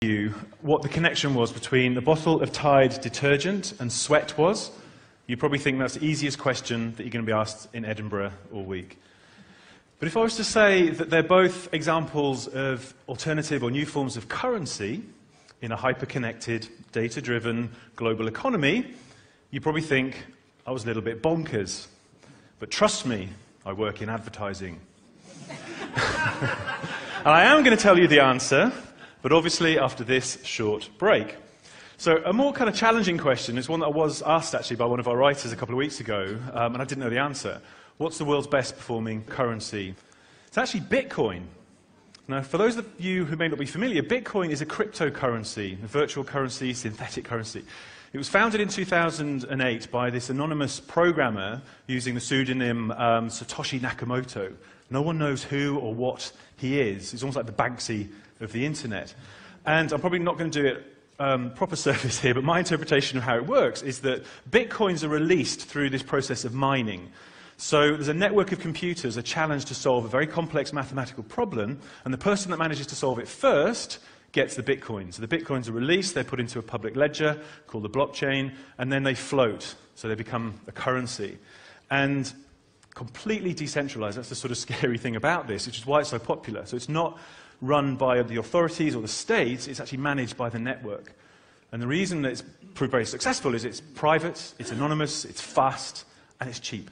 you what the connection was between a bottle of Tide detergent and sweat was, you probably think that's the easiest question that you're going to be asked in Edinburgh all week. But if I was to say that they're both examples of alternative or new forms of currency in a hyper-connected, data-driven global economy, you probably think I was a little bit bonkers. But trust me, I work in advertising. And I am going to tell you the answer, but obviously after this short break. So a more kind of challenging question is one that I was asked actually by one of our writers a couple of weeks ago, and I didn't know the answer. What's the world's best performing currency? It's actually Bitcoin. Now, for those of you who may not be familiar, Bitcoin is a cryptocurrency, a virtual currency, synthetic currency. It was founded in 2008 by this anonymous programmer using the pseudonym Satoshi Nakamoto. No one knows who or what he is. He's almost like the Banksy of the internet. And I'm probably not going to do it proper service here, but my interpretation of how it works is that Bitcoins are released through this process of mining. So there's a network of computers, a challenge to solve a very complex mathematical problem, and the person that manages to solve it first gets the Bitcoins. So the Bitcoins are released, they're put into a public ledger called the blockchain, and then they float, so they become a currency. And completely decentralized, that's the sort of scary thing about this, which is why it's so popular. So it's not run by the authorities or the state, it's actually managed by the network. And the reason that it's proved very successful is it's private, it's anonymous, it's fast, and it's cheap.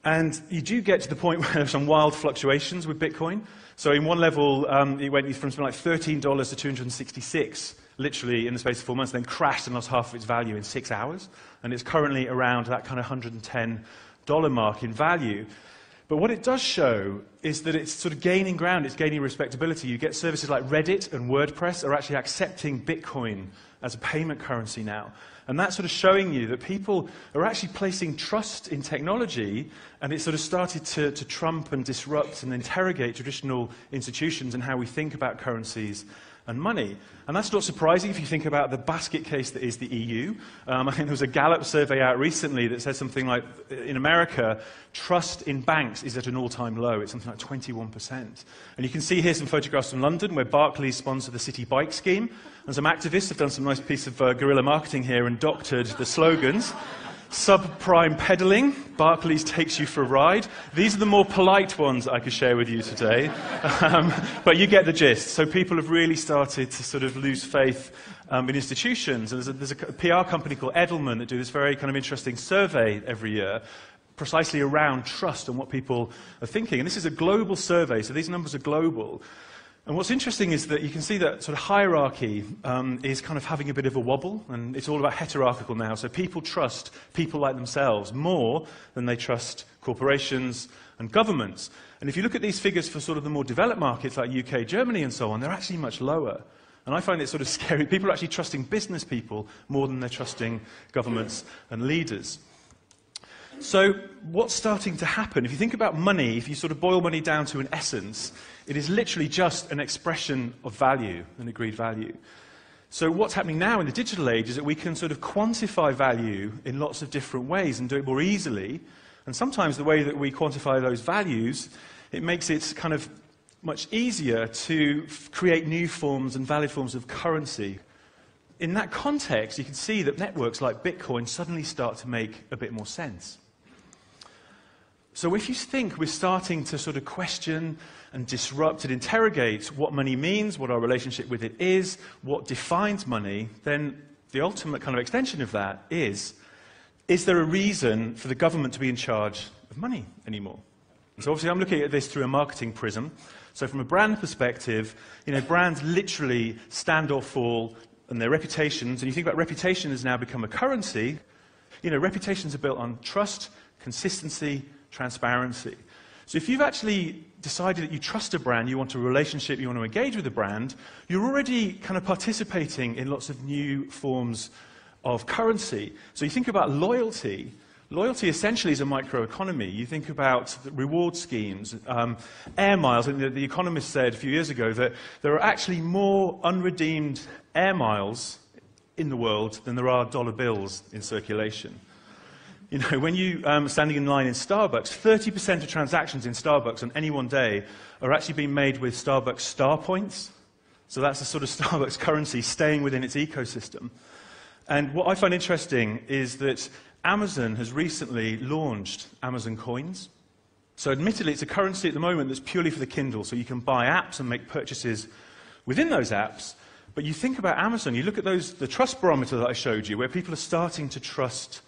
And you do get to the point where there's some wild fluctuations with Bitcoin. So in one level, it went from something like $13 to $266, literally in the space of 4 months, then crashed and lost half of its value in 6 hours. And it's currently around that kind of $110 mark in value. But what it does show is that it's sort of gaining ground, it's gaining respectability. You get services like Reddit and WordPress are actually accepting Bitcoin as a payment currency now. And that's sort of showing you that people are actually placing trust in technology, and it sort of started to trump and disrupt and interrogate traditional institutions and how we think about currencies and money. And that's not surprising if you think about the basket case that is the EU. I think there was a Gallup survey out recently that said something like, in America, trust in banks is at an all-time low. It's something like 21%. And you can see here some photographs from London where Barclays sponsored the City Bike Scheme. And some activists have done some nice piece of guerrilla marketing here and doctored the slogans. Subprime peddling, Barclays takes you for a ride. These are the more polite ones I could share with you today. But you get the gist. So people have really started to sort of lose faith in institutions. And there's a PR company called Edelman that do this very kind of interesting survey every year, precisely around trust and what people are thinking. And this is a global survey, so these numbers are global. And what's interesting is that you can see that sort of hierarchy is kind of having a bit of a wobble, and it's all about heterarchical now. So people trust people like themselves more than they trust corporations and governments. And if you look at these figures for sort of the more developed markets like UK, Germany and so on, they're actually much lower. And I find it sort of scary. People are actually trusting business people more than they're trusting governments and leaders. So what's starting to happen? If you think about money, if you sort of boil money down to an essence, it is literally just an expression of value, an agreed value. So what's happening now in the digital age is that we can sort of quantify value in lots of different ways and do it more easily. And sometimes the way that we quantify those values, it makes it kind of much easier to create new forms and valid forms of currency. In that context, you can see that networks like Bitcoin suddenly start to make a bit more sense. So if you think we're starting to sort of question and disrupt and interrogate what money means, what our relationship with it is, what defines money, then the ultimate kind of extension of that is there a reason for the government to be in charge of money anymore? And so obviously I'm looking at this through a marketing prism. So from a brand perspective, brands literally stand or fall on their reputations. And you think about reputation has now become a currency. Reputations are built on trust, consistency, transparency. So if you've actually decided that you trust a brand, you want a relationship, you want to engage with a brand, you're already kind of participating in lots of new forms of currency. So you think about loyalty. Loyalty essentially is a microeconomy. You think about reward schemes, air miles. And the Economist said a few years ago that there are actually more unredeemed air miles in the world than there are dollar bills in circulation. When you're standing in line in Starbucks, 30% of transactions in Starbucks on any one day are actually being made with Starbucks star points. So that's a sort of Starbucks currency staying within its ecosystem. And what I find interesting is that Amazon has recently launched Amazon Coins. So admittedly, it's a currency at the moment that's purely for the Kindle, so you can buy apps and make purchases within those apps. But you think about Amazon, you look at the trust barometer that I showed you, where people are starting to trust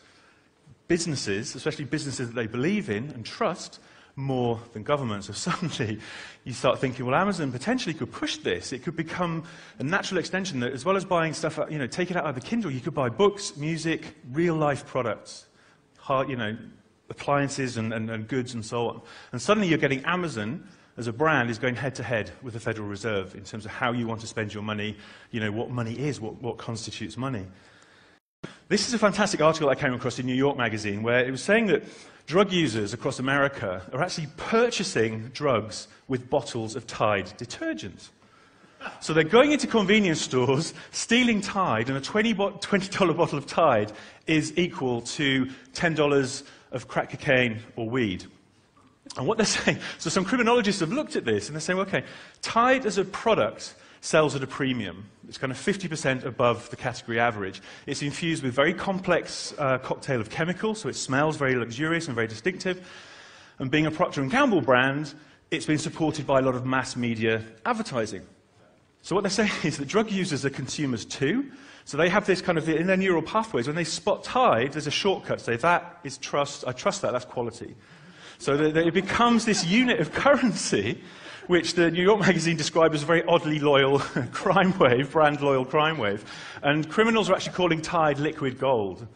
businesses, especially businesses that they believe in and trust, more than governments. So suddenly you start thinking, well, Amazon potentially could push this. It could become a natural extension that, as well as buying stuff, take it out of the Kindle, you could buy books, music, real-life products, appliances and goods and so on. And suddenly you're getting Amazon as a brand is going head-to-head with the Federal Reserve in terms of how you want to spend your money, what money is, what constitutes money. This is a fantastic article I came across in New York Magazine where it was saying that drug users across America are actually purchasing drugs with bottles of Tide detergent. So they're going into convenience stores, stealing Tide, and a $20 bottle of Tide is equal to $10 of crack cocaine or weed. And what they're saying, so some criminologists have looked at this and they're saying, well, okay, Tide as a product sells at a premium. It's kind of 50% above the category average. It's infused with very complex cocktail of chemicals, so it smells very luxurious and very distinctive. And being a Procter & Gamble brand, it's been supported by a lot of mass media advertising. So what they're saying is that drug users are consumers too. So they have this kind of, in their neural pathways, when they spot Tide, there's a shortcut. Say, that is trust, I trust that, that's quality. So that it becomes this unit of currency which the New York Magazine described as a very oddly loyal crime wave, brand loyal crime wave. And criminals are actually calling Tide liquid gold.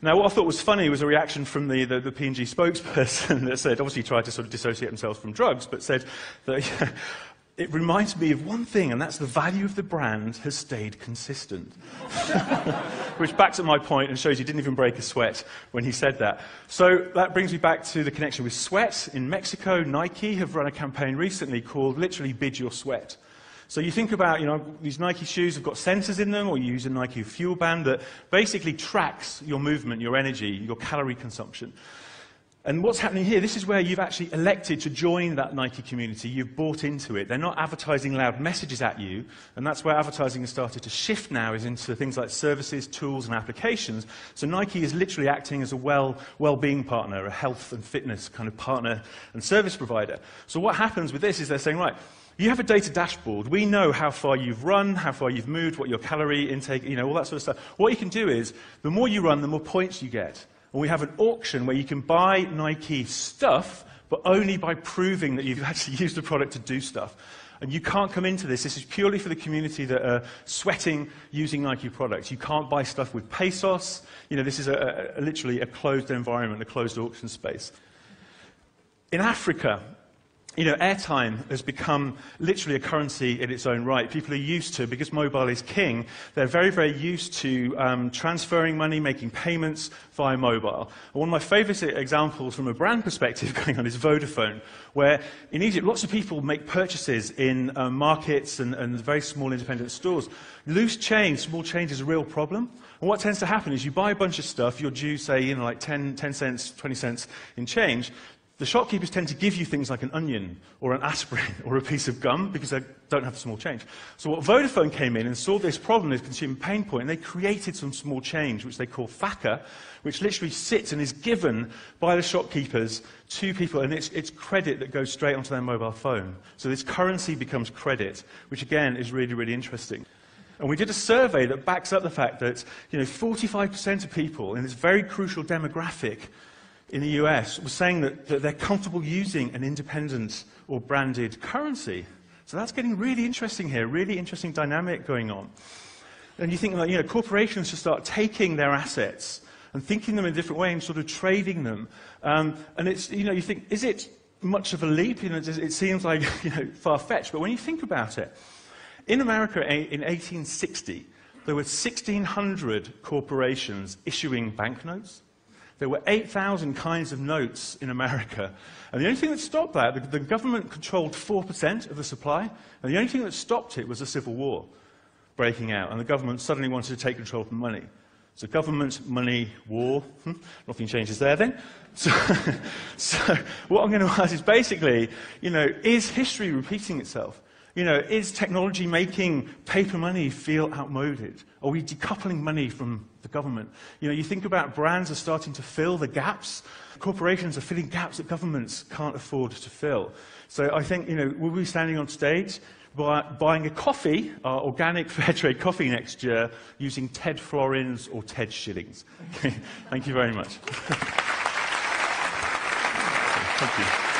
Now, what I thought was funny was a reaction from the P&G spokesperson that said, obviously tried to sort of dissociate themselves from drugs, but said that it reminds me of one thing, and that's the value of the brand has stayed consistent. Which backs up my point and shows he didn't even break a sweat when he said that. So that brings me back to the connection with sweat. In Mexico, Nike have run a campaign recently called literally Bid Your Sweat. So you think about, these Nike shoes have got sensors in them, or you use a Nike fuel band that basically tracks your movement, your energy, your calorie consumption. And what's happening here, this is where you've actually elected to join that Nike community. You've bought into it. They're not advertising loud messages at you, and that's where advertising has started to shift now, is into things like services, tools, and applications. So Nike is literally acting as a well-being partner, a health and fitness kind of partner and service provider. So what happens with this is they're saying, right, you have a data dashboard. We know how far you've run, how far you've moved, what your calorie intake, all that sort of stuff. What you can do is, the more you run, the more points you get. And we have an auction where you can buy Nike stuff, but only by proving that you've actually used the product to do stuff. And you can't come into this. This is purely for the community that are sweating using Nike products. You can't buy stuff with pesos. This is literally a closed environment, a closed auction space. In Africa, airtime has become literally a currency in its own right. People are used to, because mobile is king, they're very, very used to transferring money, making payments via mobile. And one of my favourite examples from a brand perspective going on is Vodafone, where in Egypt lots of people make purchases in markets and very small independent stores. Loose change, small change is a real problem. And what tends to happen is you buy a bunch of stuff, you're due, say, like 10 cents, 20 cents in change. The shopkeepers tend to give you things like an onion or an aspirin or a piece of gum because they don't have small change. So what Vodafone came in and saw this problem, this consumer pain point, and they created some small change, which they call FACA, which literally sits and is given by the shopkeepers to people, and it's credit that goes straight onto their mobile phone. So this currency becomes credit, which again is really, really interesting. And we did a survey that backs up the fact that 45% of people in this very crucial demographic in the US was saying that they're comfortable using an independent or branded currency. So that's getting really interesting here, really interesting dynamic going on. And you think that corporations should start taking their assets and thinking them in a different way and sort of trading them. And it's, you think, is it much of a leap? It seems like far-fetched, but when you think about it, in America in 1860, there were 1,600 corporations issuing banknotes. There were 8,000 kinds of notes in America. And the only thing that stopped that, the government controlled 4% of the supply, and the only thing that stopped it was a civil war breaking out, and the government suddenly wanted to take control of the money. So government, money, war, nothing changes there then. So what I'm going to ask is basically, is history repeating itself? You know, is technology making paper money feel outmoded? Are we decoupling money from the government? You know, you think about brands are starting to fill the gaps. Corporations are filling gaps that governments can't afford to fill. So I think, you know, we'll be standing on stage buying a coffee, organic fair trade coffee next year, using TED florins or TED shillings. Okay. Thank you very much. Thank you.